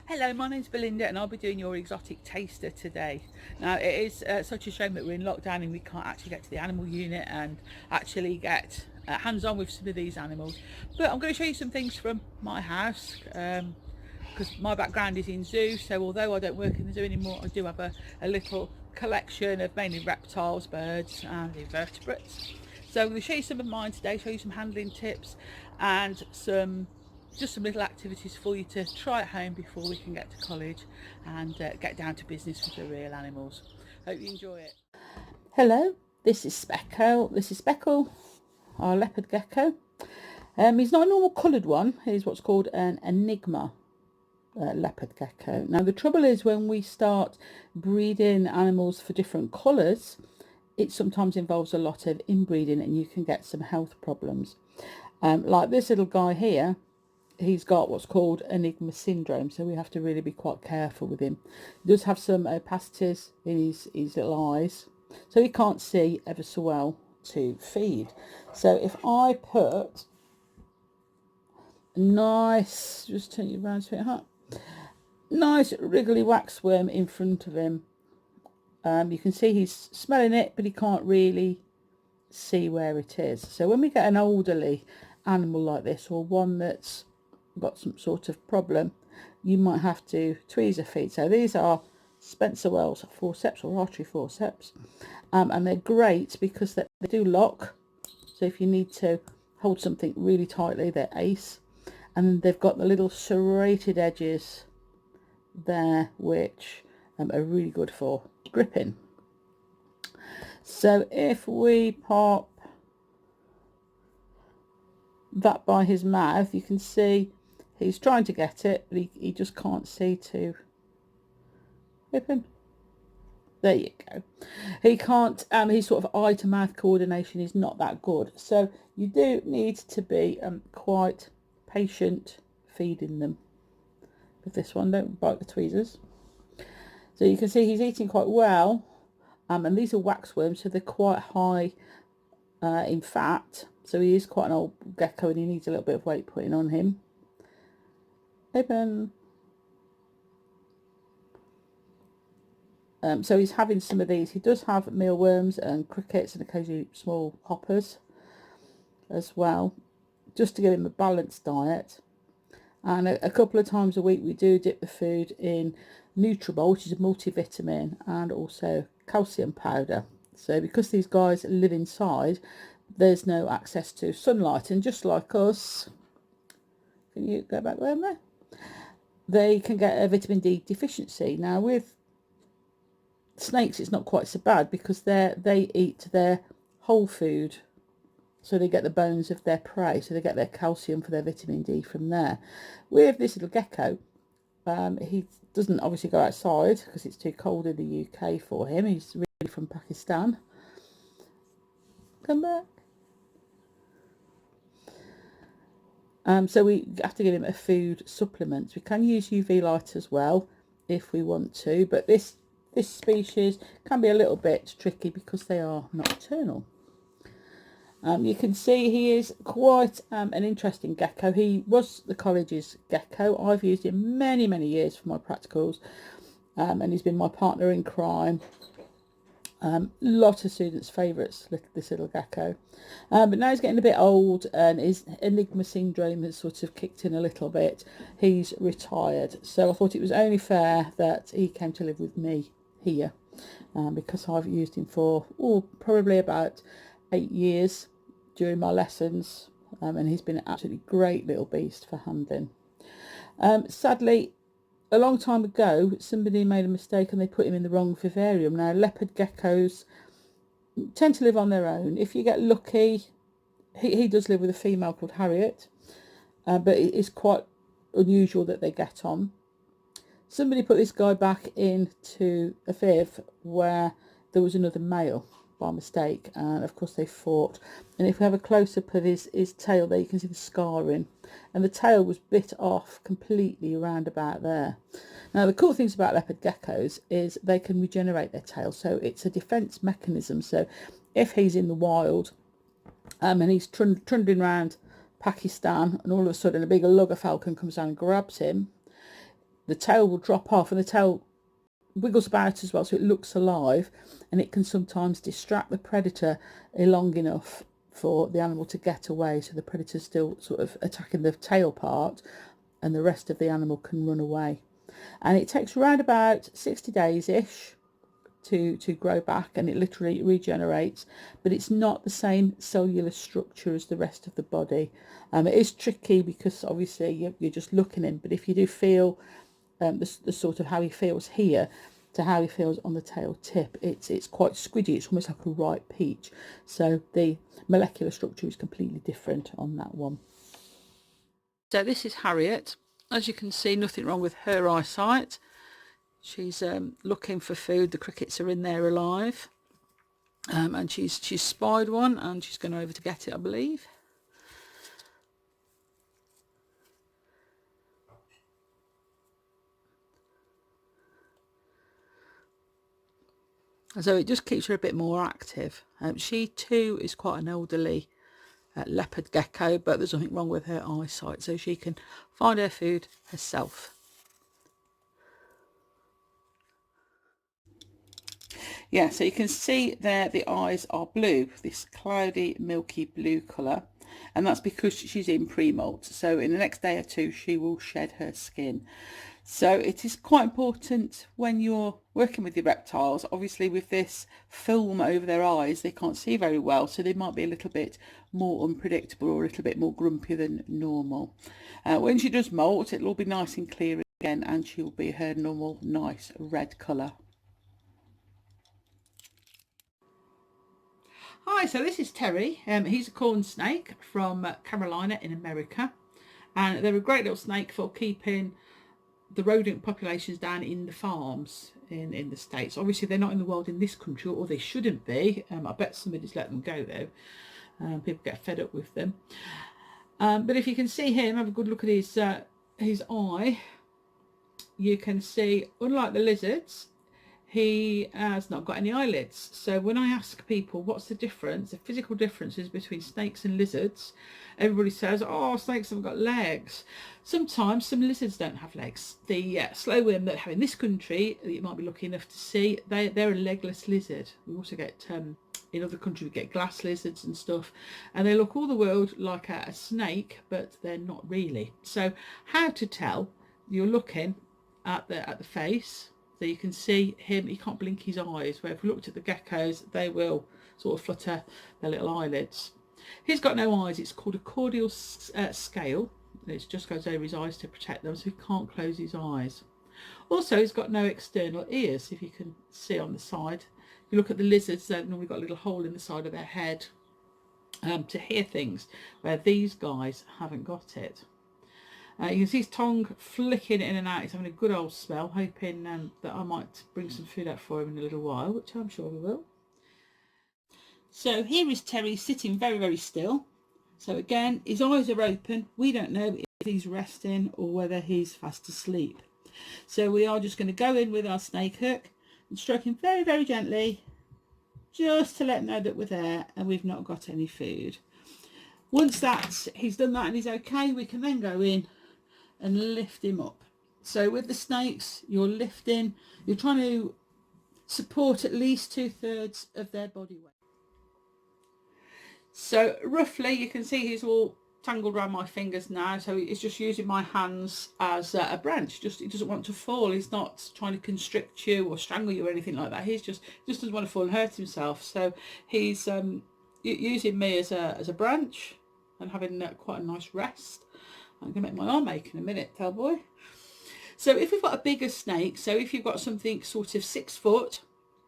Hello, my name's Belinda and I'll be doing your exotic taster today. Now, it is such a shame that we're in lockdown and we can't actually get to the animal unit and actually get hands on with some of these animals. But I'm going to show you some things from my house because my background is in zoo. So, although I don't work in the zoo anymore, I do have a little collection of mainly reptiles, birds, and invertebrates. So, I'm going to show you some of mine today, show you some handling tips and some little activities for you to try at home before we can get to college and get down to business with the real animals. Hope you enjoy it. Hello, this is Speckle. This is Speckle, our leopard gecko. He's not a normal coloured one. He's what's called an enigma leopard gecko. Now the trouble is when we start breeding animals for different colours, it sometimes involves a lot of inbreeding and you can get some health problems. Like this little guy here, he's got what's called enigma syndrome, so we have to really be quite careful with him. He does have some opacities in his little eyes, so he can't see ever so well to feed. So if I put a nice, just turn you around, sweetheart, nice wriggly waxworm in front of him, you can see he's smelling it, but he can't really see where it is. So when we get an elderly animal like this, or one that's got some sort of problem, you might have to tweezer feed. So these are Spencer Wells forceps or artery forceps, and they're great because they do lock. So if you need to hold something really tightly, they're ace. And they've got the little serrated edges there, which are really good for gripping. So if we pop that by his mouth, you can see he's trying to get it, but he just can't see to whip him. There you go. He can't, his sort of eye to mouth coordination is not that good. So you do need to be quite patient feeding them. With this one, don't bite the tweezers. So you can see he's eating quite well. And these are waxworms, so they're quite high in fat. So he is quite an old gecko and he needs a little bit of weight putting on him. Open. So he's having some of these. He does have mealworms and crickets and occasionally small hoppers as well, just to give him a balanced diet. And a couple of times a week we do dip the food in Nutribol, which is a multivitamin, and also calcium powder. So because these guys live inside, there's no access to sunlight, and just like us, can you go back there? They can get a vitamin D deficiency. Now with snakes it's not quite so bad because they eat their whole food, so they get the bones of their prey, so they get their calcium for their vitamin D from there. With this little gecko, he doesn't obviously go outside because it's too cold in the UK for him. He's really from Pakistan. Come back. So we have to give him a food supplement. We can use UV light as well if we want to, but this species can be a little bit tricky because they are nocturnal. You can see he is quite an interesting gecko. He was the college's gecko. I've used him many years for my practicals, and he's been my partner in crime. Lot of students' favourites, this little gecko. But now he's getting a bit old and his enigma syndrome has sort of kicked in a little bit. He's retired. So I thought it was only fair that he came to live with me here, because I've used him for probably about 8 years during my lessons, and he's been an absolutely great little beast for handling. Sadly, a long time ago, somebody made a mistake and they put him in the wrong vivarium. Now, leopard geckos tend to live on their own. If you get lucky, he does live with a female called Harriet, but it is quite unusual that they get on. Somebody put this guy back into a viv where there was another male by mistake, and of course they fought. And if we have a close-up of his tail there, you can see the scarring, and the tail was bit off completely around about there. Now the cool things about leopard geckos is they can regenerate their tail, so it's a defense mechanism. So if he's in the wild and he's trundling around Pakistan and all of a sudden a big lugger falcon comes down and grabs him, the tail will drop off, and the tail wiggles about as well, so it looks alive, and it can sometimes distract the predator long enough for the animal to get away, so the predator's still sort of attacking the tail part and the rest of the animal can run away. And it takes around about 60 days ish to grow back, and it literally regenerates, but it's not the same cellular structure as the rest of the body. It is tricky because obviously you're just looking in, but if you do feel the sort of how he feels here to how he feels on the tail tip, it's quite squidgy. It's almost like a ripe peach, so the molecular structure is completely different on that one. So this is Harriet. As you can see, nothing wrong with her eyesight. She's looking for food. The crickets are in there alive, and she's spied one, and she's going over to get it, I believe. So it just keeps her a bit more active. She too is quite an elderly leopard gecko, but there's nothing wrong with her eyesight, so she can find her food herself. Yeah, so you can see there the eyes are blue, this cloudy milky blue colour, and that's because she's in pre-molt. So in the next day or two she will shed her skin. So it is quite important when you're working with your reptiles, obviously with this film over their eyes they can't see very well, so they might be a little bit more unpredictable or a little bit more grumpy than normal. When she does molt, it'll all be nice and clear again, and she'll be her normal nice red colour. Hi, so this is Terry. He's a corn snake from Carolina in America, and they're a great little snake for keeping the rodent populations down in the farms in the States. Obviously they're not in the wild in this country, or they shouldn't be. I bet somebody's let them go though. People get fed up with them. But if you can see him, have a good look at his eye. You can see, unlike the lizards, he has not got any eyelids. So when I ask people what's the difference, the physical differences between snakes and lizards, everybody says, oh, snakes have got legs. Sometimes some lizards don't have legs. The slow worm that have in this country that you might be lucky enough to see, they're a legless lizard. We also get in other countries we get glass lizards and stuff, and they look all the world like a snake, but they're not really. So how to tell? You're looking at the face. So you can see him, he can't blink his eyes, where if we looked at the geckos, they will sort of flutter their little eyelids. He's got no eyes. It's called a cordial scale. It just goes over his eyes to protect them, so he can't close his eyes. Also, he's got no external ears, if you can see on the side. If you look at the lizards, they've normally got a little hole in the side of their head to hear things, where these guys haven't got it. You can see his tongue flicking in and out. He's having a good old smell, hoping that I might bring some food out for him in a little while, which I'm sure we will. So here is Terry sitting very, very still. So again, his eyes are open. We don't know if he's resting or whether he's fast asleep. So we are just going to go in with our snake hook and stroke him very, very gently, just to let him know that we're there and we've not got any food. Once he's done that and he's okay, we can then go in and lift him up. So with the snakes, you're lifting, you're trying to support at least 2/3 of their body weight. So roughly you can see he's all tangled around my fingers now, so he's just using my hands as a branch. He doesn't want to fall. He's not trying to constrict you or strangle you or anything like that. He just doesn't want to fall and hurt himself. So he's using me as a branch and having quite a nice rest. I'm going to make my arm ache in a minute, tell boy. So if we've got a bigger snake, so if you've got something sort of 6 foot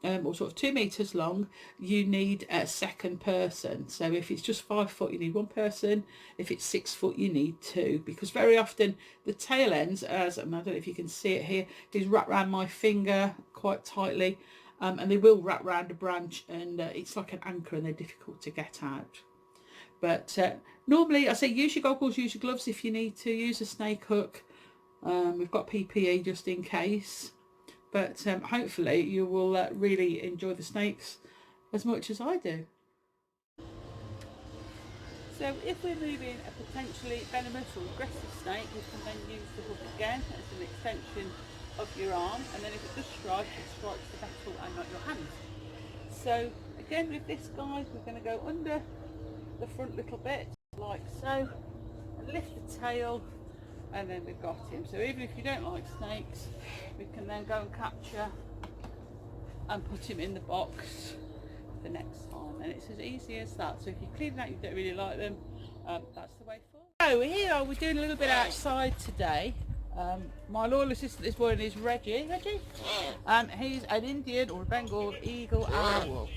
or sort of 2 meters long, you need a second person. So if it's just 5 foot, you need one person. If it's 6 foot, you need 2, because very often the tail ends, as I don't know if you can see it here, is wrapped around my finger quite tightly, and they will wrap around a branch, and it's like an anchor and they're difficult to get out. But normally I say use your goggles, use your gloves if you need to, use a snake hook. We've got PPE just in case. But hopefully you will really enjoy the snakes as much as I do. So if we're moving a potentially venomous or aggressive snake, you can then use the hook again as an extension of your arm, and then if it does strike, it strikes the metal and not your hand. So again with this guy, we're going to go under the front little bit like so, and lift the tail, and then we've got him. So even if you don't like snakes, we can then go and capture and put him in the box the next time, and it's as easy as that. So if you clean out, you don't really like them, that's the way forward. So here we're doing a little bit outside today. My loyal assistant this morning is Reggie, and he's an Indian or a Bengal eagle owl.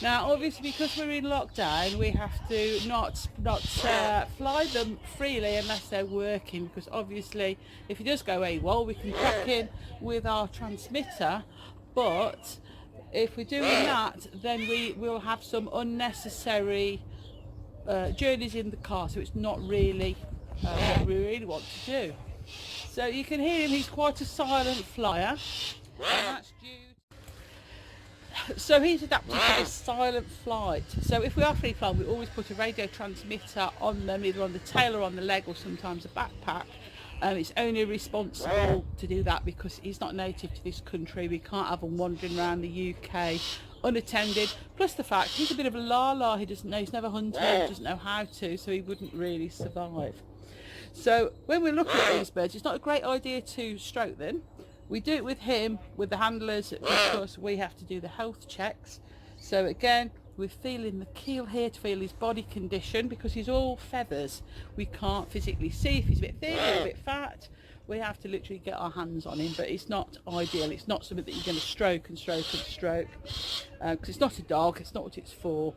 Now obviously because we're in lockdown, we have to not fly them freely unless they're working, because obviously if he does go AWOL, we can track in with our transmitter, but if we're doing that, then we will have some unnecessary journeys in the car, so it's not really what we really want to do. So you can hear him, he's quite a silent flyer, and that's due. So he's adapted to this silent flight. So if we are free flying, we always put a radio transmitter on them, either on the tail or on the leg, or sometimes a backpack. It's only responsible to do that because he's not native to this country. We can't have him wandering around the UK unattended. Plus the fact he's a bit of a la-la, he doesn't know, he's never hunted, he doesn't know how to, so he wouldn't really survive. So when we're looking at these birds, it's not a great idea to stroke them. We do it with him, with the handlers, because we have to do the health checks. So again, we're feeling the keel here to feel his body condition, because he's all feathers. We can't physically see if he's a bit thin or a bit fat. We have to literally get our hands on him, but it's not ideal. It's not something that you're going to stroke and stroke and stroke, because it's not a dog, it's not what it's for.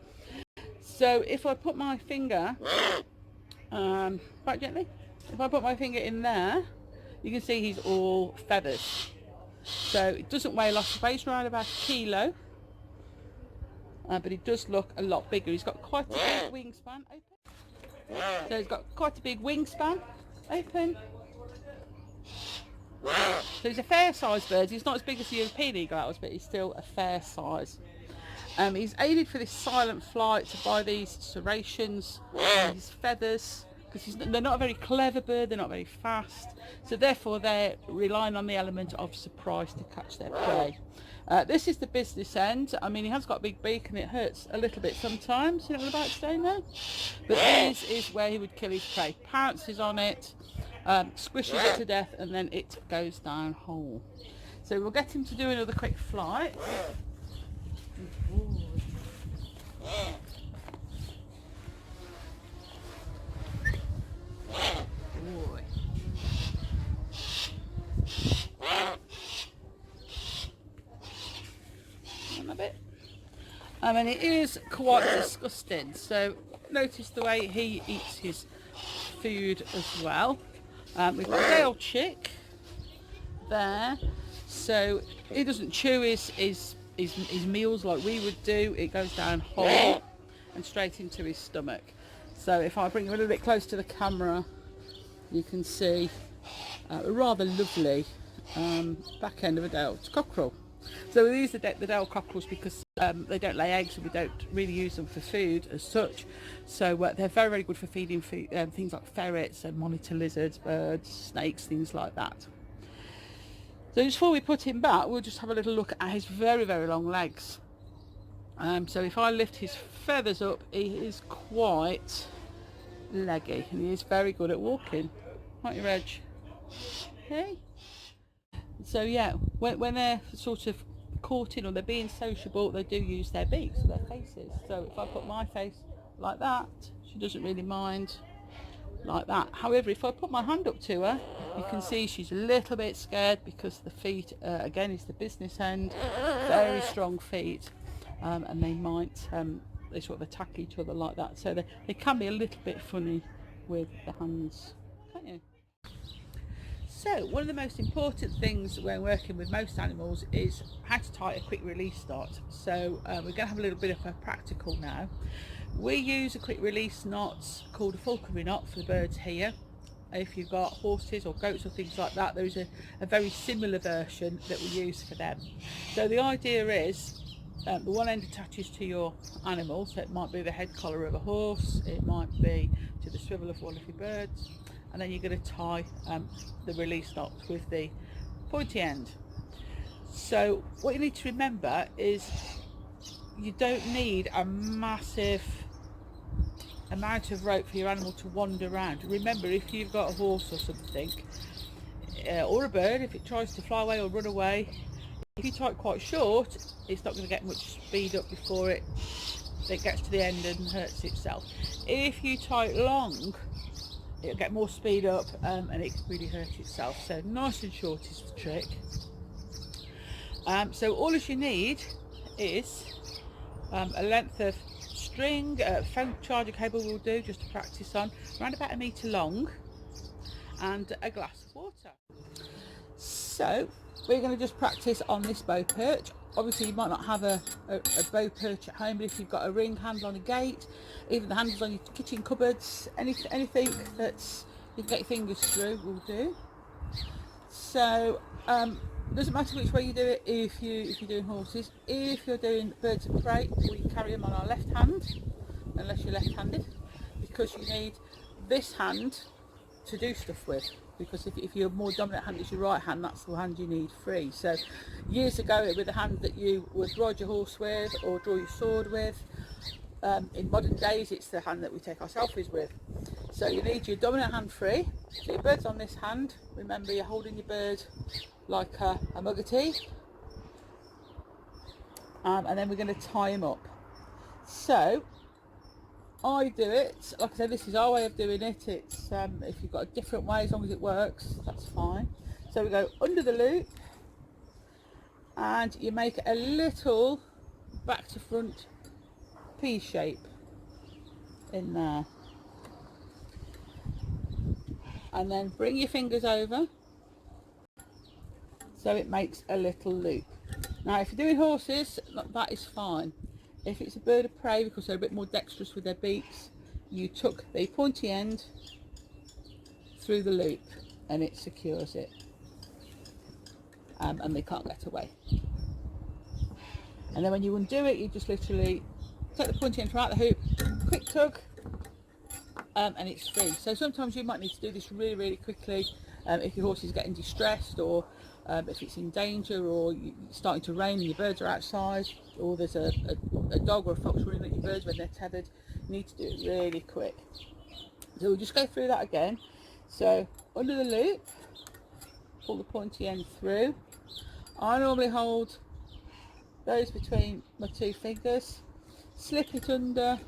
So if I put my finger, quite gently, if I put my finger in there, you can see he's all feathers. So it doesn't weigh a lot of weight, around about a kilo. But he does look a lot bigger. He's got quite a big wingspan. Open. So he's got quite a big wingspan. Open. So he's a fair sized bird. He's not as big as the European eagle owls, but he's still a fair size. He's aided for this silent flight by these serrations, these feathers, because they're not a very clever bird, they're not very fast, so therefore they're relying on the element of surprise to catch their prey. This is the business end. I mean, he has got a big beak and it hurts a little bit sometimes, you know what I'm about to say now? But this is where he would kill his prey. Pounces on it, squishes it to death, and then it goes down whole. So we'll get him to do another quick flight. A bit. And it is quite disgusting. So notice the way he eats his food as well. We've got a Dale chick there. So he doesn't chew his meals like we would do. It goes down whole and straight into his stomach. So if I bring him a little bit close to the camera, you can see a rather lovely back end of a Dale cockerel. So we use the Dale cockerels because they don't lay eggs, and we don't really use them for food as such. So they're very, very good for feeding things like ferrets and monitor lizards, birds, snakes, things like that. So just before we put him back, we'll just have a little look at his very, very long legs. So if I lift his feathers up, he is quite leggy, and he is very good at walking. Aren't you, Reg? Hey? So yeah, when they're sort of courting or they're being sociable, they do use their beaks or their faces. So if I put my face like that, she doesn't really mind like that. However, if I put my hand up to her, you can see she's a little bit scared, because the feet, again, is the business end, very strong feet, and they might they sort of attack each other like that. So they can be a little bit funny with the hands, can't you? So one of the most important things when working with most animals is how to tie a quick release knot. So we're going to have a little bit of a practical now. We use a quick release knot called a falconry knot for the birds here. If you've got horses or goats or things like that, there's a very similar version that we use for them. So the idea is the one end attaches to your animal, so it might be the head collar of a horse, it might be to the swivel of one of your birds, and then you're going to tie the release knot with the pointy end. So what you need to remember is you don't need a massive amount of rope for your animal to wander around. Remember, if you've got a horse or something, or a bird, if it tries to fly away or run away, if you tie it quite short, it's not going to get much speed up before it gets to the end and hurts itself. If you tie it long, it'll get more speed up and it can really hurt itself. So nice and short is the trick. So all you need is a length of string, phone charger cable will do, just to practice on, around about 1 metre long, and a glass of water. So we're going to just practice on this bow perch. Obviously you might not have a bow perch at home, but if you've got a ring handle on a gate, even the handles on your kitchen cupboards, anything that's you can get your fingers through will do. So it doesn't matter which way you do it. If you're doing horses, if you're doing birds of prey, we carry them on our left hand, unless you're left-handed, because you need this hand to do stuff with. Because if your more dominant hand is your right hand, that's the hand you need free. So years ago it was the hand that you would ride your horse with or draw your sword with. In modern days it's the hand that we take our selfies with. So you need your dominant hand free. So your bird's on this hand. Remember, you're holding your bird like a mug of tea. And then we're going to tie him up. So I do it, like I said, this is our way of doing it. It's if you've got a different way, as long as it works, that's fine. So we go under the loop and you make a little back to front P shape in there, and then bring your fingers over so it makes a little loop. Now if you're doing horses, that is fine. If it's a bird of prey, because they're a bit more dexterous with their beaks, you tuck the pointy end through the loop and it secures it, and they can't get away. And then when you undo it, you just literally take the pointy end throughout the hoop, quick tug, and it's free. So sometimes you might need to do this really quickly if your horse is getting distressed, or if it's in danger, or it's starting to rain and your birds are outside, or there's a dog or a fox running at your birds when they're tethered. You need to do it really quick. So we'll just go through that again. So under the loop, pull the pointy end through. I normally hold those between my two fingers, slip it under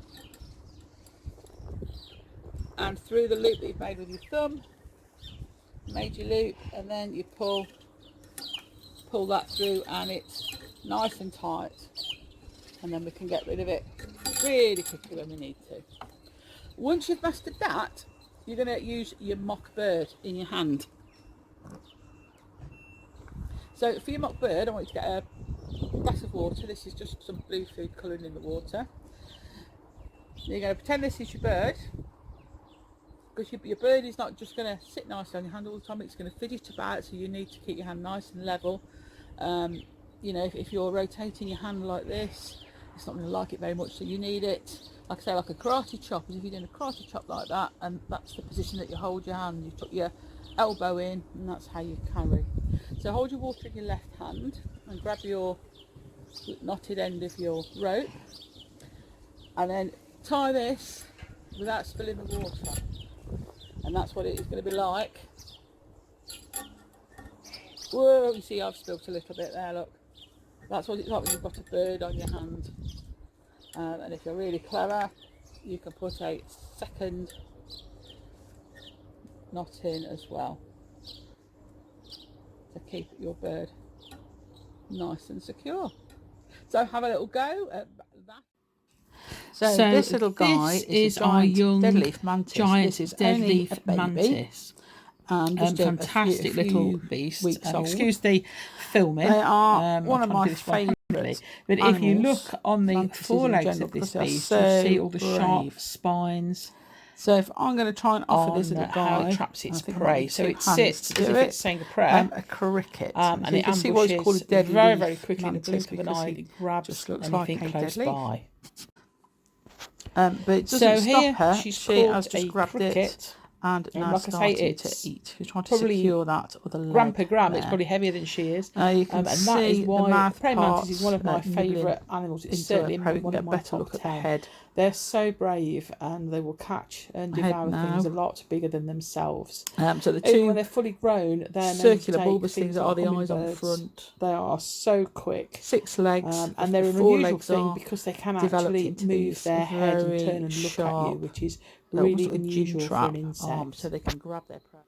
and through the loop that you've made with your thumb, made your loop, and then you pull that through and it's nice and tight, and then we can get rid of it really quickly when we need to. Once you've mastered that, you're going to use your mock bird in your hand. So for your mock bird, I want you to get a glass of water. This is just some blue food colouring in the water. You're going to pretend this is your bird, because your bird is not just going to sit nicely on your hand all the time, it's going to fidget about, so you need to keep your hand nice and level. You know, if you're rotating your hand like this, it's not going to like it very much, so you need it, like I say, like a karate chop, as if you're doing a karate chop like that, and that's the position that you hold your hand. You put your elbow in, and that's how you carry. So hold your water in your left hand and grab your knotted end of your rope, and then tie this without spilling the water, and that's what it is going to be like. Whoa, you see I've spilt a little bit there, look. That's what it's like when you've got a bird on your hand. And if you're really clever, you can put a second knot in as well to keep your bird nice and secure. So have a little go at that. So this little guy is our young deadleaf mantis. Giant deadleaf mantis. Just fantastic little beast. Excuse Excuse the filming. They are one of my favourite. But if you look on the forelegs of this beast, you see all the sharp spines So if I'm going to try and offer this little how guy, it traps its prey. So it sits as if it's saying a a prayer, cricket. and so you it can see what it's called a ambushes deadly very, very quickly in the mantis blink of an because eye. he It grabs just looks anything like a close dead leaf. by. But it doesn't So stop here her. she's She caught has just a grabbed cricket, it and now like I say, starting it's to eat. She's trying to probably secure that other leg. gram per gram. there. It's probably heavier than she is. You can and see that is the why mouth praying mantis is parts, one of my nibbling favourite animals. It's into certainly her prey. We can one get of a my better top look at the 10. head. They're so brave, and they will catch and Head devour things a now. lot bigger than themselves. So the Even when two they're fully grown, they're circular known to bulbous take things that are the like eyes on hummingbirds. front. They are so quick. 6 legs, and they're an four unusual legs thing are because they can developed actually into move these their head and very turn and look at you, sharp, which is almost really like a gin unusual for trap an insect. arm, so they can grab their prey.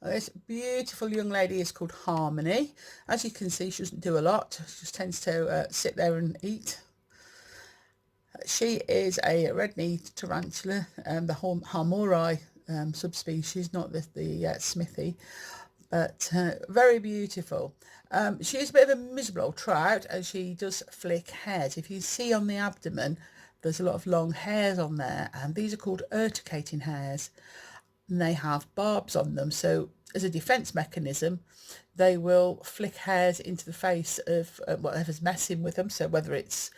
This beautiful young lady is called Harmony. As you can see, she doesn't do a lot. She just tends to sit there and eat. She is a red-kneed tarantula, the Harmori subspecies, not the Smithy, but very beautiful. She is a bit of a miserable old trout, and she does flick hairs. If you see on the abdomen, there's a lot of long hairs on there, and these are called urticating hairs, and they have barbs on them. So as a defense mechanism, they will flick hairs into the face of whatever's messing with them. So whether it's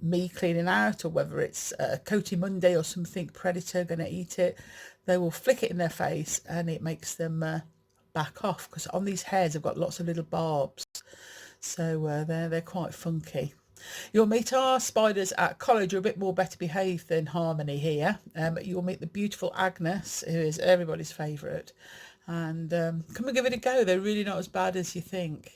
me cleaning out, or whether it's a coatimundi or something predator going to eat it, they will flick it in their face, and it makes them back off, because on these hairs they've got lots of little barbs. So they're quite funky. You'll meet our spiders at college who are a bit more better behaved than Harmony here. You'll meet the beautiful Agnes, who is everybody's favourite, and come and give it a go. They're really not as bad as you think.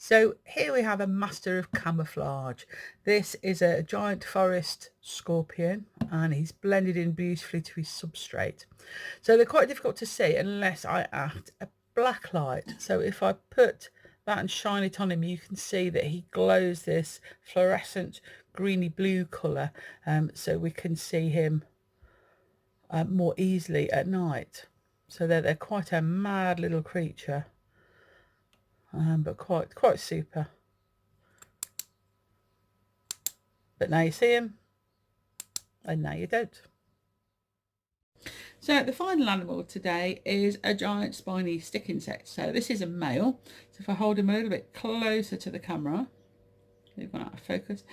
So here we have a master of camouflage. This is a giant forest scorpion, and he's blended in beautifully to his substrate. So they're quite difficult to see unless I add a black light. So if I put that and shine it on him, you can see that he glows this fluorescent greeny blue colour, so we can see him more easily at night. So they're quite a mad little creature. But quite super. But now you see him, and now you don't. So the final animal today is a giant spiny stick insect. So this is a male. So if I hold him a little bit closer to the camera, they've gone out of focus,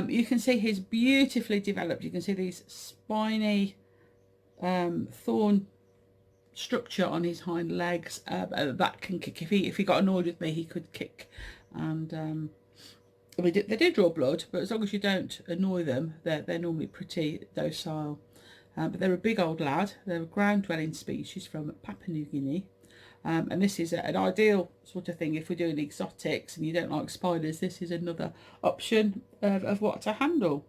you can see he's beautifully developed. You can see these spiny thorn structure on his hind legs that can kick. If he got annoyed with me, he could kick, and they do draw blood, but as long as you don't annoy them, they're normally pretty docile. But they're a big old lad. They're a ground dwelling species from Papua New Guinea, and this is an ideal sort of thing if we're doing exotics and you don't like spiders. This is another option of what to handle.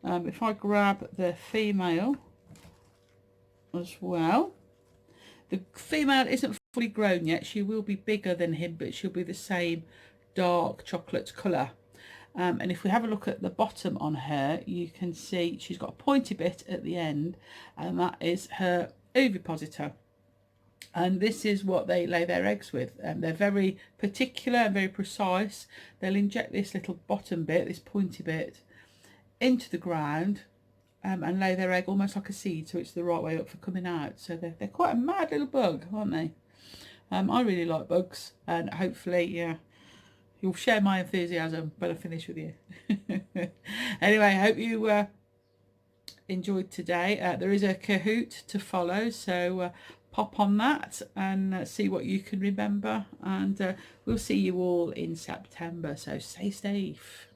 If I grab the female as well, the female isn't fully grown yet. She will be bigger than him, but she'll be the same dark chocolate colour. And if we have a look at the bottom on her, you can see she's got a pointy bit at the end, and that is her ovipositor. And this is what they lay their eggs with. They're very particular and very precise. They'll inject this little bottom bit, this pointy bit, into the ground, and lay their egg almost like a seed, so it's the right way up for coming out. So they're quite a mad little bug, aren't they? I really like bugs, and hopefully you'll share my enthusiasm when I finish with you. Anyway, I hope you enjoyed today. There is a Kahoot to follow, so pop on that and see what you can remember, and we'll see you all in September, so stay safe.